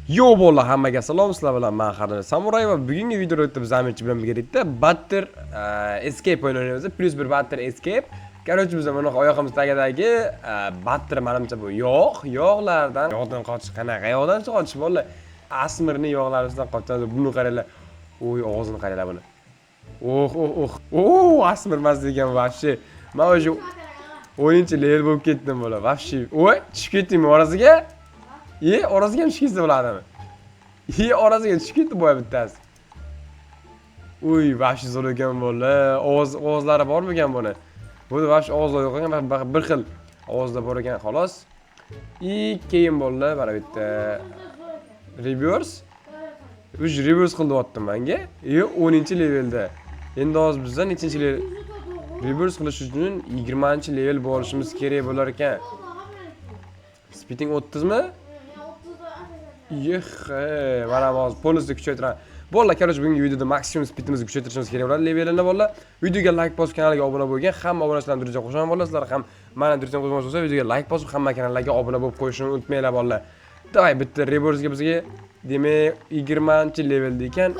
Yo bo'ldi, hammaga salom, sizlar bilan men Xadir Samuray va bugungi videoda biz Amirchi bilan birgalikda Butter Escape o'ynaymiz. Plus bir Butter Escape. Короче, biz mana oyog'imiz tagidagi Butter menimcha bu yog'lardan qochish qanaqa yog'dan qochish bo'ldi. Asmirning yog'laridan qochadi. Buni qaranglar. Oy, og'zini qaranglar buni. Asmirmas degan vahshiy. Men o'sha o'yinchi level bo'lib ketdim bo'la. Vahshiy. Oy, tushib ketdingmi orasiga? Orasiga ham tushib ketsa bo'ladimi? Orasiga tushib ketdi boya bittasi. Uy, vahshiy zo'r ekan bo'la. Ovozlari bormi ekan buni? Buni vahshiy ovozlar yo'q ekan, bir xil ovozlar bor ekan, xolos. Keyin bo'ldi, mana bitta reverse. Uch reverse qilyaptim menga. 10-levelda. Endi hozir bizdan nechinchi level reverse qilish uchun 20-level bo'lishimiz kerak bo'lar ekan. Speeding 30 mi? Mana hozir polni kuchaytiraman. Bo'ldi, короче, bugungi videoda maksimum speedimizni kuchaytirishimiz kerak bo'ladi levelini bo'ldi. Videoga like bosib, kanalga obuna bo'lgan hamma obunachilarni durustga qo'shaman bo'ldi. Sizlar ham mana durustga qo'shmoqchi bo'lsa, videoga like bosib, hamma kanallarga obuna bo'lib qo'yishni unutmanglar bo'ldi. Davay, bitta reverse'ga bizga demak 20-levelda ekan.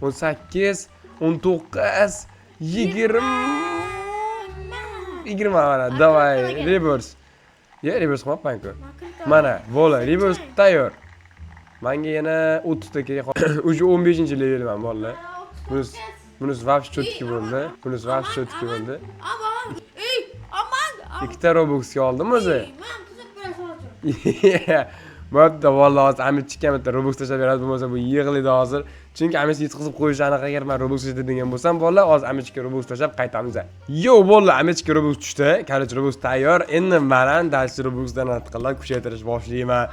18, 19, 20 mana. Davay, reverse. Reverse qilmayapman-ku. Mana, bo'ldi, reverse tayyor. Menga yana 30 ta kerak. O'sha 15-levelman bo'ldi. Bunisi vapsh chotki bo'ldi. Bunisi vapsh chotki bo'ldi. Ikkita Robux'ga oldim o'zi. Bo'pti, vallahi hozir Amit chiqqan bitta Robux tashlab beradi, bo'lmasa bu yig'laydi hozir. Chunki Amit yetqizib qo'yish anaqa agar men Robux tashladigan bo'lsam, vallahi hozir Amitga Robux tashlab qaytamiz. Yo, bo'ldi, Amitga Robux tushdi. Короче, Robux tayyor. Endi men dalchi Robuxdan atqilab kuchaytirish boshlayman.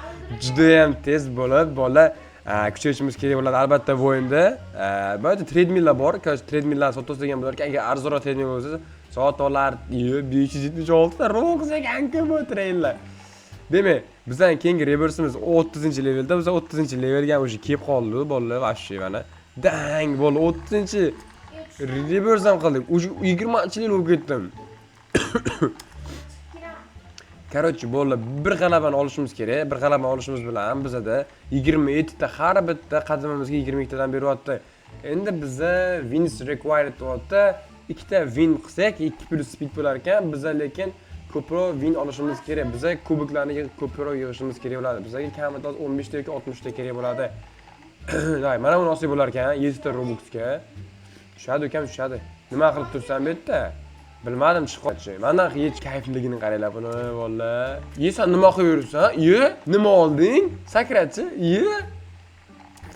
Juda ham tez bo'lib, kuchayishimiz kerak bo'ladi albatta bu o'yinda. Bu yerda treadmilllar bor. Короче, treadmilllarni sotib degan bo'lar ekan. Agar arzonroq treadmill bo'lsa, soatlar 576 ta Robux ekan-ku bu treadmillar. Demak, bizdan keyingi reversimiz 30-levelda. Biz 30-levelga o'sha kelib qoldik, bo'ldi, vahshiy mana. Dang, bo'ldi, 30-reverse ham qildik. O'sha 20-level bo'lib ketdim. Короче, bo'ldi, bir g'alabani olishimiz kerak. Bir g'alabani olishimiz bilan bizada 27 ta, har bitta qadamimizga 22 tadan beryapti. Endi bizda wins required deyapti. Ikkita win qilsak, 2+ speed bo'lar ekan. Bizda lekin ko'proq win olishimiz kerak. Bizga kubiklarni ko'proq yig'ishimiz kerak bo'ladi. Bizga kamida 15 ta yoki 60 ta kerak bo'ladi. Day, mana buni olsak bo'lar ekan, 7 ta Robuxga. Tushadi ekan, tushadi. Nima qilib tursam bu yerda? Bilmadim, chiqadi. Mendan hech kayfligini qaranglar buni, vallahi. Sen nima qilib yuribsan? Nima olding? Sakrachi?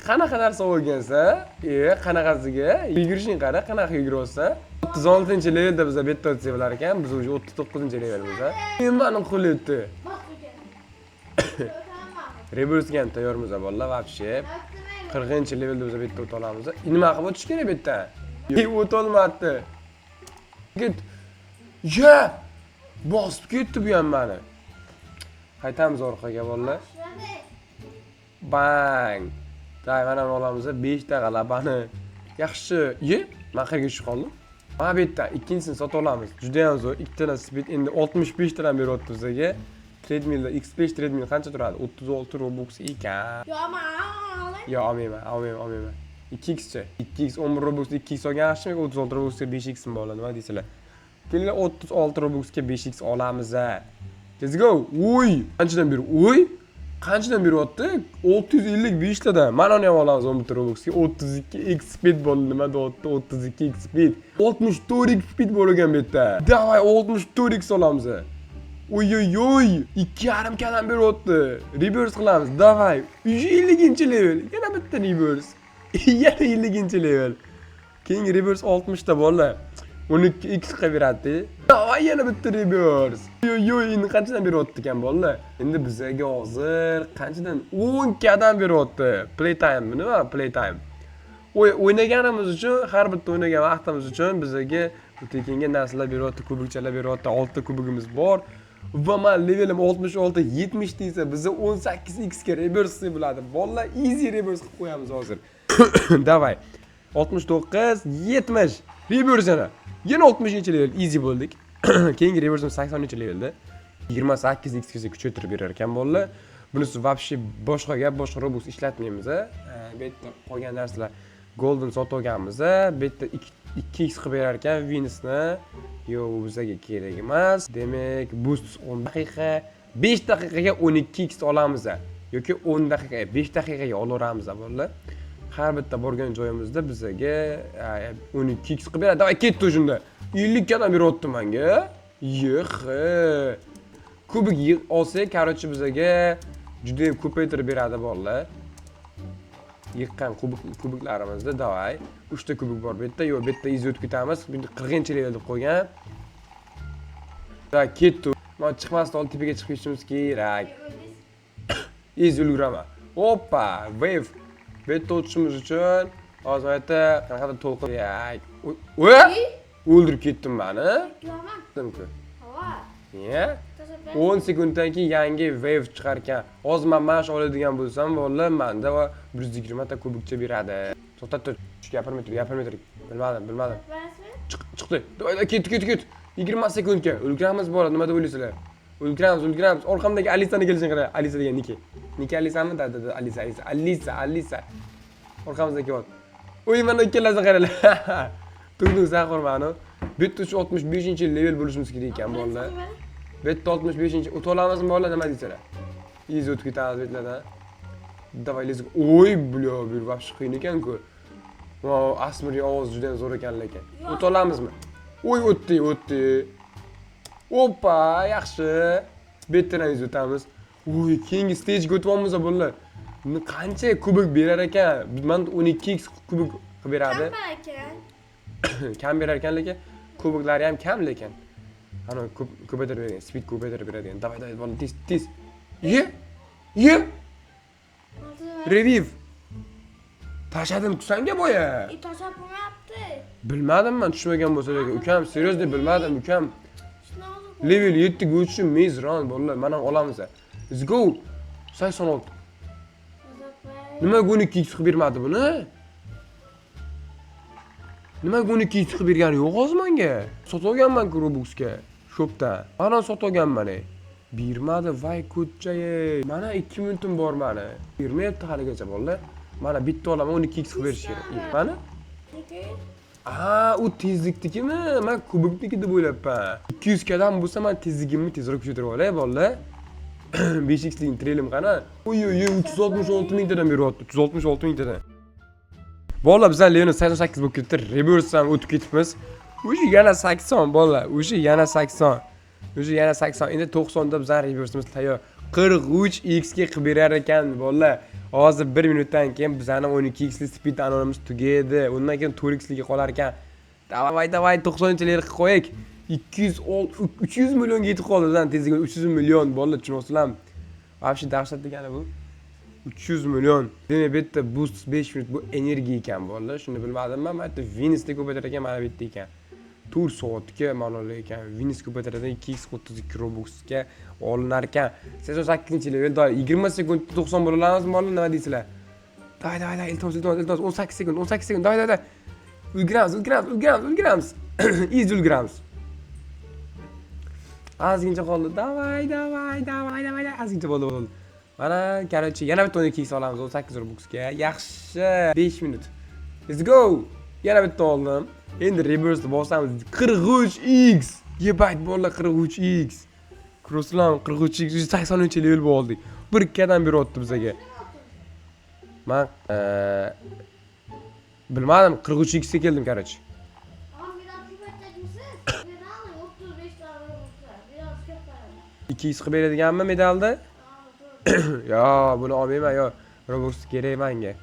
Qanaqa narsa olgansan? Qanaqasiga? Yugurishing qara, qanaqa yuguryapsan? 36-levelda biz bitta o'tsak bo'lar ekan, biz o'sha 39-levelmiz. Meni qo'liydi. Reverse ham tayyormiz, vallahi, vapshe. 40-levelda biz bitta o'ta olamiz. Nima qilib o'tish kerak bu yerda? O'ta olmadi. Git. Bosib ketdi bu ham meni. Qaytamiz orqaga, vallahi. Bang. Day, mana olamiz 5 ta g'alabani. Yaxshi. Men qayerga tushib qoldim? Mana bu yerda ikkinchisini sotib olamiz. Juda ham zo'r. Ikkitadan speed endi 65 tadan beryapti bizga. Treadmillda X5 treadmill qancha turadi? 36 Robux ekan. Yo, olmayman. 2x-chi. 2x 10 Robux 2x olgan yaxshimi? 36 Robuxga 5x mi bo'ladi? Nima deysizlar? Kelinglar 36 Robuxga 5x olamiz. Let's go. Qanchadan beri? Qanchadan beryapti? 655 tadan. Mana uni ham olamiz 11 Robuxga. 32x speed bo'ldi. Nima deyapti? 32x speed. 64x speed bo'lgan bu yerda. Davay 64x olamiz. 2,5 kadan beryapti. Reverse qilamiz. Davay. 50-level. Yana bitta reverse. Yana 50-level. Keyingi reverse 60 ta bo'ldi. 12x qilib beradi. Davay, yana bitta reverse. Endi qanchadan beryapti ekan bo'ldi? Endi bizga hozir qanchadan? 10 kadan beryapti. Playtime, nima? Playtime. O'ynaganimiz uchun, har bitta o'ynagan vaqtimiz uchun bizga tekinga narsalar beryapti, kubikchalar beryapti. 6 ta kubigimiz bor. Va men levelim 66, 70 desa bizga 18x ga reverse bo'ladi. Vallahi easy reverse qilib qo'yamiz hozir. Davay. 69, 70. Reverse yana 60-level easy bo'ldik. Keyingi reverse 80-levelda 28x ga kuchaytirib berar ekan bo'ldi. bunisi вообще boshqa gap, boshqa robux ishlatmaymiz. Bu yerda qolgan narsalar golden sotib olganmiz. Bu yerda 2x qilib berar ekan Venusni. Yo'q, bu bizga kerak emas. Demak, boost 10 daqiqa, 5 daqiqaga 12x olamiz. Yoki 10 daqiqaga 5 daqiqaga olaveramiz bolalar. Har bitta borgan joyimizda bizga 12x qilib beradi. Davay ketdi shunda. 50 gadan beryapti menga. Yo'q. Kubik olsak, короче, bizga juda ham ko'paytirib beradi bolalar. Yiqqan kubiklarimizni davay. 3 ta kubik bor bu yerda. Yo'q, bu yerda izlab ketamiz. 40-level deb qo'ygan. Da ketdi. Men chiqmasdan oldin tepaga chiqib ketishimiz kerak. Izulgrama. Hoppa, wave. Bu yerda o'tishimiz uchun hozir aytda qanaqadir to'lqin. O'ldirib ketdim meni. Kimku? Ya? 10 sekunddan keyin yangi wave chiqar ekan. Hozir men mash oladigan bo'lsam, vallahi menda 120 ta kubikcha beradi. To'xtat, gapirmay tur. Bilmadim. Chiqdi. Ket. 20 sekundga. O'ldiramiz bo'ladi, nima deb o'ylaysizlar? O'ldiramiz. Orqamdagi Alisani kelishini qara. Alisa degan Niki. Niki Alisami? Alisa. Orqamizda kelyapti. O'y, mana ikkalasini qaranglar. Turdim saqormani. Bitta 65-level bo'lishimiz kerak ekan bolalar. Bitta 65-chi o'ta olamizmi bolalar, nima deysizlar? Iz o'tib ketamiz betlardan. Davay lezib. O'y, blo, bu вообще qiyin ekan-ku. Vau, Asmirning ovozi juda ham zo'r ekan lekin. O'ta olamizmi? O'y, o'tdi. Hoppa, yaxshi. Betdan iz o'tamiz. O'y, keyingi stage ga o'tyapmiz bolalar. Qancha kubik berar ekan? Men 12x kubik qilib beradi. Kam berar ekan lekin kubiklari ham kam lekin. Ana ko'paytirib bergan, speed ko'paytirib beradigan. Davay, bola tez. Ye. Reviv. Tashadim kusanga boya. Tashab bo'lmayapti. Bilmadim men, tushmagan bo'lsa lekin. Ukam, serios deb bilmadim, ukam. Level 7 ga o'tishim mezron bolalar, mana olamiz. Let's go. 86. Nima 12x qilib bermadi buni? Nima 12x qilib bergani yo'q hozir menga? Sotib olganman-ku Robuxga. Shopda. Mana sotib olganman. Bermadi, voy ko'chaye. Mana 2 minutim bor meni. Bermayapti haligacha bolalar. Mana bitta olaman 12x qilib berish kerak. Mana? U tezliknikimi? Men kubikniki deb o'ylabman. 200 gadan bo'lsa men tezligimni tezroq ko'tarib olay bolalar. 5x ning trelim qana? Oy, 366 mingtadan beryapti. 366 mingtadan. Bolalar, bizlar Leon 88 bo'lib ketdi. Reverse ham o'tib ketibmiz. O'sha yana 80 bolalar. O'sha yana 80. Endi 90 da bizlar reverse'imiz tayyor. 43x ga qilib berar ekan bolalar. Hozir 1 minutdan keyin bizlarning 12x li speed anonimiz tugaydi. Undan keyin 4x liga qolar ekan. Davay 90-chilar qilib qo'yik. 300 millionga yetib qoldi bizdan tezligiga. 300 million bolalar, tushunyapsizlarmi? Вообще dahshat degani bu. 300 million. Demak, bu yerda boost 5 minut bu energiya ekan bolalar. Shuni bilmadim men. Aytdi Venusda ko'paytirar ekan, mana bu yerda ekan. 4 soatga mana ular ekan. Venus ko'paytiradi 2x 32 Robuxga olinar ekan. 88-level 20 sekundda 90 bo'la olamizmi bolalar, nima deysizlar? Davay, iltimos 18 sekund. Davay. Ulguramiz. Ulguramiz. Ozgincha qoldi. Davay. Ozgincha bo'ldi. Mana, короче, yana bitta 12x olamiz 18 Robuxga. Yaxshi. 5 minut. Let's go. Yana bitta oldim. Endi reverse bosamiz. 43x. Yebayt bolalar 43x. Kroslam 43x 80-level bo'ldik. 1-2dan beryapti bizga. Men bilmadim, 43x ga keldim, короче. 2x qilib beradiganmi medalda? Yo, buni olmayman, yo. Robux kerak menga.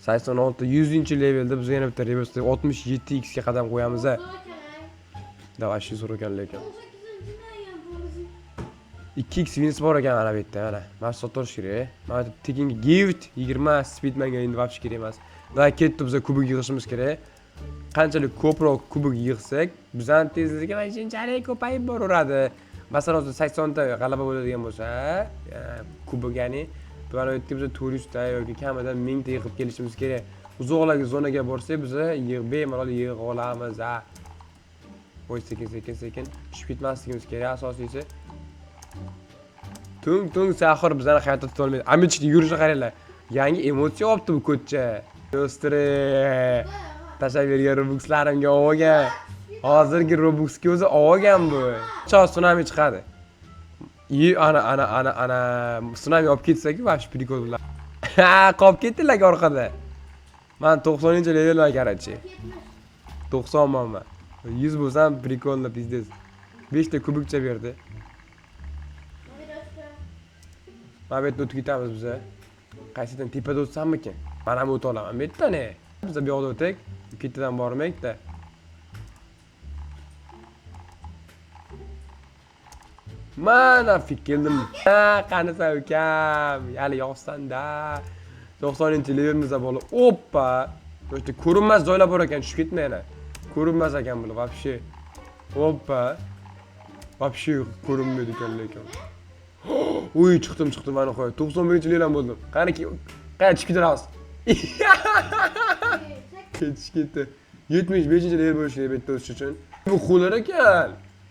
86 100-levelda biz yana bitta reverse 67x ga qadam qo'yamiz. Davay, shu zo'r ekan lekin. 2x Venus bor ekan ana bu yerda, mana. Men sotish kerak. Mana tekinga gift 20 speed menga endi вообще kerak emas. Davay, ketdi, biz kubik yig'ishimiz kerak. Qanchalik ko'proq kubik yig'sak, bizning tezligimiz shunchalik ko'payib boraveradi. Masalan, hozir 80 ta g'alaba bo'ladigan bo'lsa, kubik ya'ni mana bu yerga biz 400 ta yoki kamida 1000 ta yig'ib kelishimiz kerak. Uzoqlarga zonaga borsak, biz bemalol yig'ib olamiz. Voy, sekin tushib ketmasligimiz kerak asosiysi. Tung sahur bizani hayotda tutolmaydi. Amichni yurishni qaranglar. Yangi emotsiya olibdi bu ko'cha. Do'stlar, tashavergan Robuxlarimga olgan. Hozirgi Robuxga o'zi olgan bu. Cho tsunami chiqadi. Ana tsunami olib ketsa-ku, vash prikol bilan. Ha, qolib ketdilar orqada. Men 90-levelman, karachi. 90 man. 100 bo'lsam prikolni pizdes. 5 ta kubikcha berdi. Mana bu yerda o'tib ketamiz biz. Qaysidan tepada o'tsammikin? Men ham o'ta olaman. Bu yerda ne? Biz bu yoqda o'tak. Ketidan bormaydi-da. Mana fikirdim. Ha, qanisa ukam. Hali yoqsan-da. 90-levelimiz bo'lib. Oppa. Yo'qda ko'rinmas joylar bor ekan, tushib ketmayna. Ko'rinmas ekan bular, вообще. Oppa. Вообще ko'rinmaydi ekan lekin. Uy, chiqdim mana qo'y. 91-level bo'ldim. Qani chiqib ketamiz. Ketdi. 75-level bo'lish kerak bitta o'sish uchun. Bu qo'lar ekan.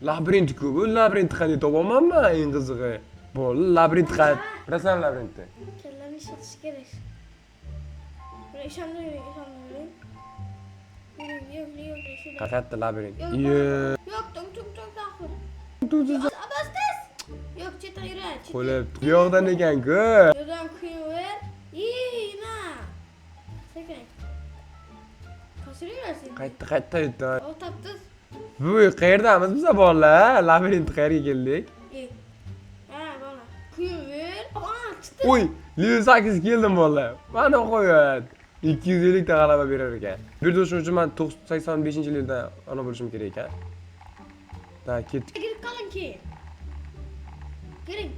Labirint-ku. Bu labirint qanday topamanmi eng qizig'i? Bu labirint qad. Bilasan labirintni? Kallamni ishlatish kerak. Buni ishonmayman. Yo'q. Qayerda labirint? Yo'q, tung. Abastas. Yo'q, chetdan yurach. Qo'lib, bu yoqdan ekan-ku. Yo'qdan kuyin ver. Nima? Sekin. Qasiraversin. Qayerda yutdi? O topdi. Bu qayerdamiz biz bolalar? Labirint qayerga keldik? Ha, bola. Kuyin ver. Chiqdi. Uy, level 8 keldim bolalar. Mana qo'yat. 250 ta g'alaba berar ekan. Bir do'shim uchun men 85-leveldan ona bo'lishim kerak ekan. Da ketdik. Kirib qoling keyin. Kiring.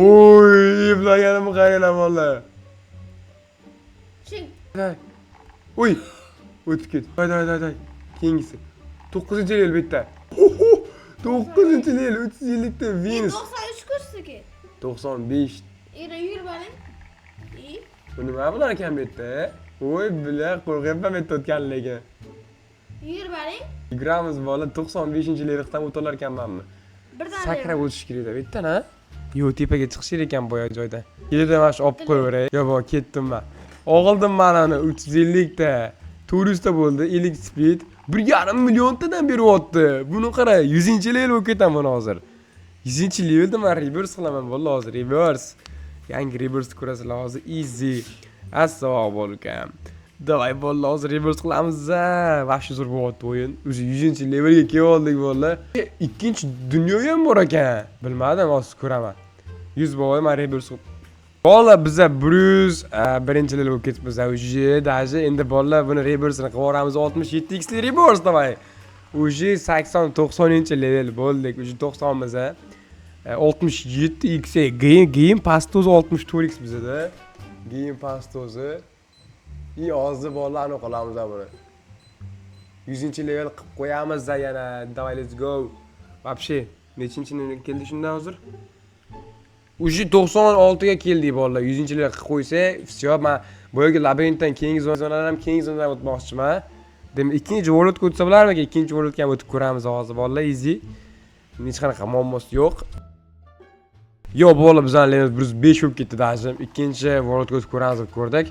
Uy, iblaganimni qaranglar bolalar. Ching. Uy, o'tib ket. Day. Keyingisi. 9-level bitta. 9-level 350 ta Venus. 93 ko'rsatki. 95. Yur boring. Bu nima bo'lar ekan bu yerda? Voy, bilar qo'rqyapman men o'tganligiga. Yur boring. Yuguramiz bola 95-leveldan o'talar ekanmanmi? Birdan Sakrab o'tish kerak-da, bu yerdan ha? Yo, tepaga chiqish kerak ekan boya joydan. Yerda mana shu olib qo'yaveray. Yo, ketdim men. Og'ildim mana uni 350 ta. 400 ta bo'ldi, 50 speed. 1,5 million tadan beryapti. Buni qara, 100-level bo'lib ketaman hozir. 100-levelda men reverse qilaman bola hozir, reverse. Yangi reverse ko'rasizlar hozir easy. Assalomu alaykum. Davay bola hozir reverse qilamiz-a. Vahshiy zo'r bo'lyapti o'yin. O'zi 100-levelga keldik bola. Ikkinchi dunyo ham bor ekan. Bilmadim, hozir ko'raman. 100 boy men reverse bola biza 100-level bo'lib ketibmiz. O'zi даже endi bola buni reverse'ni qilib yuboramiz. 67x reverse davay. O'zi 80-90-level bo'ldik. O'zi 90miz-a. 67x game pastoz 64x bizda. Game pastozi. Hozir bolalarni qolamiz buni. 100-level qilib qo'yamiz yana. Давай, let's go. Вообще, nechinchini keldi shunda hozir? Uji 96 ga keldik bolalar. 100-level qilib qo'ysak, всё, men boyagi labirintdan keyingi zonalarni ham keyingi zonalarga o'tmoqchiman. Demak, ikkinchi worldga o'tsa bo'larmi? Ikkinchi worldga ham o'tib ko'ramiz hozir bolalar, easy. Hech qanaqa muammosi yo'q. Yo, bola bizning levelimiz 105 bo'lib ketdi dajim. Ikkinchi worldga o'tib ko'ramiz deb ko'rdik.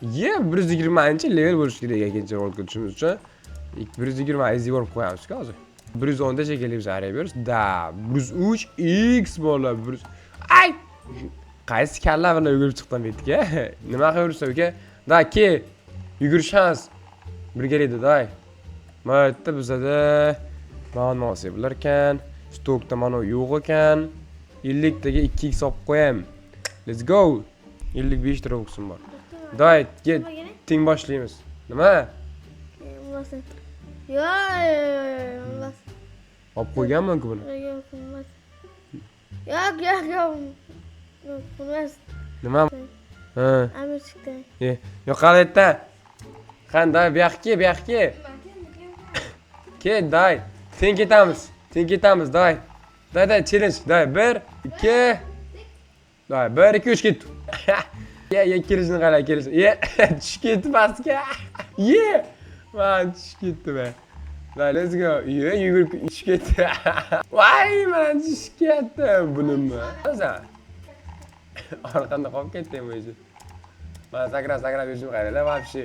120-level bo'lish kerak ikkinchi worldga o'tishimiz uchun. 120 easy world qo'yamiz-ku hozir. 110 dacha kelamiz arayveramiz. Da, 103x bola. Ay! Qaysi kalla bilan yugurib chiqdim bu yerga? Nima qilaversan uka? Da, ke. Yugurishamiz. Birga edi, day. Mana yerda bizada ma'nosi bo'lar ekan. Stokda mana yo'q ekan. 50 taga 2x olib qo'yam. Let's go. 55 ta Robux'im bor. Day, get. Teng boshlaymiz. Nima? Yo'q. Olib qo'yganman-ku buni. Yo'q. Nima? Ha. Amir chiqdi. Yo'q, qalayda. Qanday bu yoqqa? Kel, day. Teng ketamiz, day. Day, challenge. Day, 1 2 Day, 1 2 3 ket. Ye, kelishni qara, kelishni. Ye, tushib ketdi pastga. Ye. Men tushib ketdim. Let's go. Iya, yugurib ishga ketdi. Voy, mana ishga ketdi bunimi. O'za. Orqanda qolib ketdim o'zi. Mana sakrab yurishim qaranglar, вообще.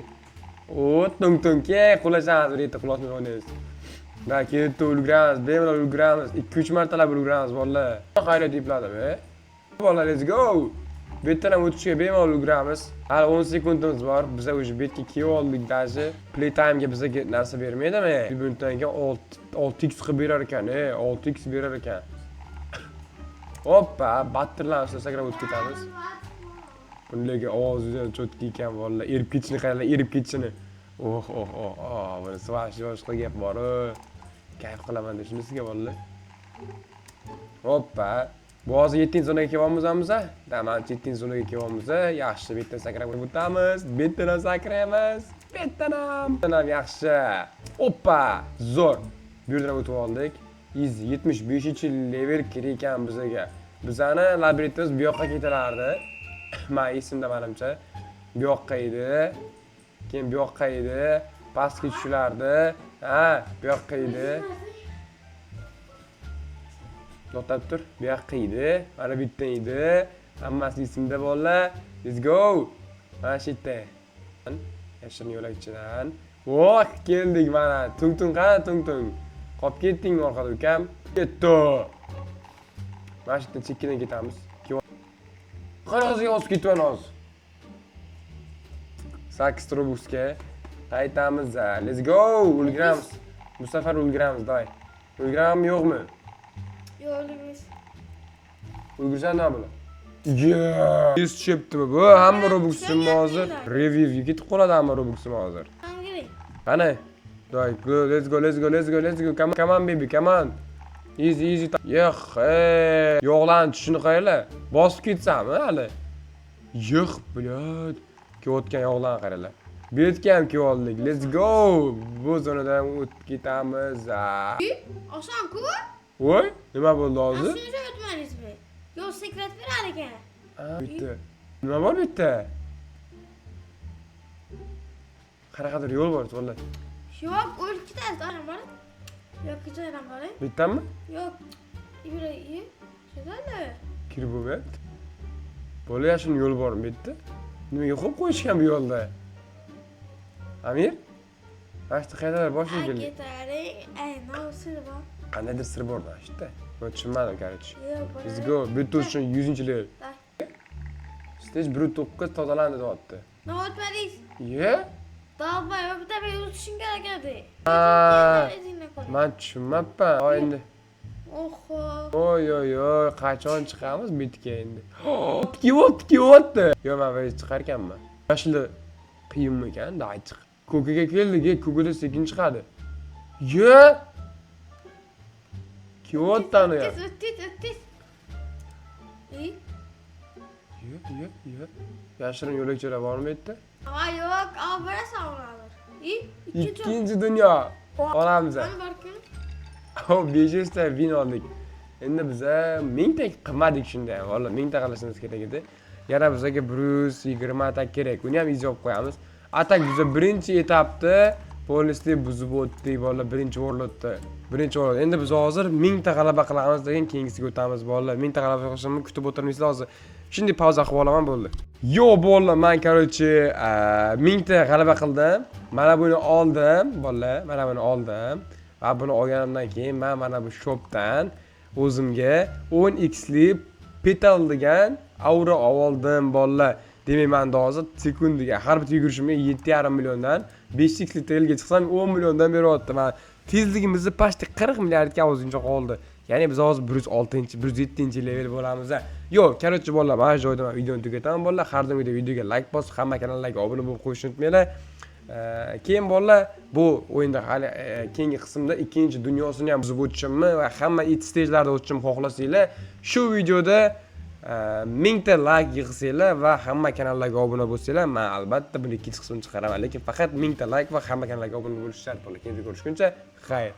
O, tung-tung-ke, qulashamiz, bir yerda qulashni o'ynaymiz. Da, ketdi, ulguramiz, bemalol ulguramiz. 2-3 martalab ulguramiz, bolalar. Qayerda depladim, Bolalar, let's go. Bu yerdan ham o'tishga bemalol ulguramiz. Hali 10 sekundimiz bor. Biz o'sha betga kelib oldik даже. Play time'ga bizga narsa bermaydimi? Bundan keyin 6x qilib berar ekan, 6x berar ekan. Hoppa, battirlarni sakrab o'tib ketamiz. Bunlarga ovozidan cho'tki ekan, bolalar. Erib ketishni qaranglar, erib ketishini. Oh, buni svash boshqa gap bor. Kayf qilaman deb shunisiga, bolalar. Hoppa. Bu hozir 7-zonaga kelyapmiz. Mana 7-zonaga kelyapmiz. Yaxshi, betdan sakrab o'tamiz. Betdan sakraymiz. Betdan ham yaxshi. Hoppa, zo'r. Bu yerdan o'tib oldik. 75-level kerak ekan bizga. Bizani labirintimiz bu yoqqa ketalardi. Men esimda menimcha. Bu yoqqa edi. Keyin bu yoqqa edi. Pastga tushilardi. Ha, bu yoqqa edi. To'xtab tur. Bu yoqqa edi. Mana bu yerdan edi. Hammasi esimda bolalar. Let's go. Mana shu yerda. Yashirin yo'lakchadan. Oh, keldik mana. Tung-tung qani tung-tung. Qolib ketdingmi orqada ukam? Ketdi. Mana shu yerdan chekkadan ketamiz. Qanaqasiga osib ketibman hozir. 8 robuxga qaytamiz. Let's go. Ulguramiz. Bu safar ulguramiz, doy. Ulgurammi, yo'qmi? Yo'qmiz. Ulgursan nima bo'ladi? Yeah. Yuz tushibdimi bu? Hamma robuxim hozir. Reviewga ketib qoladi hamma robuxim hozir. Qani? Doy, let's go. Come on baby, come on. Easy. Yo'q, yo'qlarni tushini qaranglar. Bosib ketsam, hali. Yo'q, blad. Kelayotgan yo'qlarni qaranglar. Bu yerga ham kelib oldik. Let's go. Bu zonadan o'tib ketamiz. Oson-ku? Voy, nima bo'ldi hozir? Shuncha o'tmadingizmi? Yo'q, sekret berar ekan. Bitta. Nima bor bu yerda? Qanaqadir yo'l bor, to'g'ri. Yo'q, o'lib ketadi, ana bor. Yo'q, kechadan bor. Bittami? Yo'q. Ibroyi. Shunday. Kirib bo'lmaydi. Bola yashin yo'l bormi bu yerda? Nimaga qo'yib qo'yishgan bu yo'lda? Amir? Vaqti qaydalar boshga keldi. Sir bor. Qandaydir sir bor da işte. Men tushunmadim, короче. Yo'q, Let's go. Bu turishun 100-level. Stage 1.9 tozalandi deyapti. Nima o'tmadingiz? Ye? Dalbay, bitta bir o'tishing kerak edi. Men tushunmabman. Endi. Oho. Oy, qachon chiqamiz bitga endi? Kiyotdi. Yo, men vay chiqar ekanman. Yoshli qiyinmi ekan, da chiq. Ko'kaga keldik, ko'kada sekin chiqadi. Ye! Kiyotdani ya. O'tdi. Yo'q. Yashirin yo'lakchalar bormi bu yerda? Ha, yo'q, berasan ularni. Ikkinchi dunyo. Olamiz. Mana borku. 500 ta vin oldik. Endi biza 1000 ta qilmadik shunda ham. Valla 1000 ta qilishimiz kerak edi. Yana bizga 120 atak kerak. Uni ham izlab qo'yamiz. Atak biza birinchi etapda polisni buzib o'tdik, valla birinchi o'rlotda. Endi biz hozir 1000 ta g'alaba qilamiz degan keyingisiga o'tamiz, bolalar. 1000 ta g'alaba qilishimni kutib o'tirmaysizlar hozir. Shunday pauza qilib olaman bo'ldi. Yo, bolalar, men короче 1000 ta g'alaba qildim. Mana buni oldim, bolalar. Mana buni oldim. Va buni olganimdan keyin men mana bu shopdan o'zimga 10x li petal degan aura oldim, bolalar. Demak, men hozir sekundiga har bitta yugurishimga 7,5 milliondan 5x li telga chiqsam 10 milliondan beryapti. Men tezligimizni pashti 40 milliardga o'zincha qoldi. Ya'ni biz hozir 107-level bo'lamiz. Yo, короче, bolalar, mana shu joyda men videoni tugataman, bolalar. Har doim videoga like bosib, hamma kanallarga obuna bo'lib qo'yishni unutmanglar. Keyin bolalar, bu o'yinda hali keyingi qismda ikkinchi dunyosini ham buzib o'tishimni va hamma it stage'larda o'tishimni xohlasanglar, shu videoda 1000 ta like yig'sanglar va hamma kanallarga obuna bo'lsanglar, men albatta buni ikkinchi qismini chiqaraman, lekin faqat 1000 ta like va hamma kanallarga obuna bo'lish shart bo'ladi. Keyin ko'rishguncha, xayr.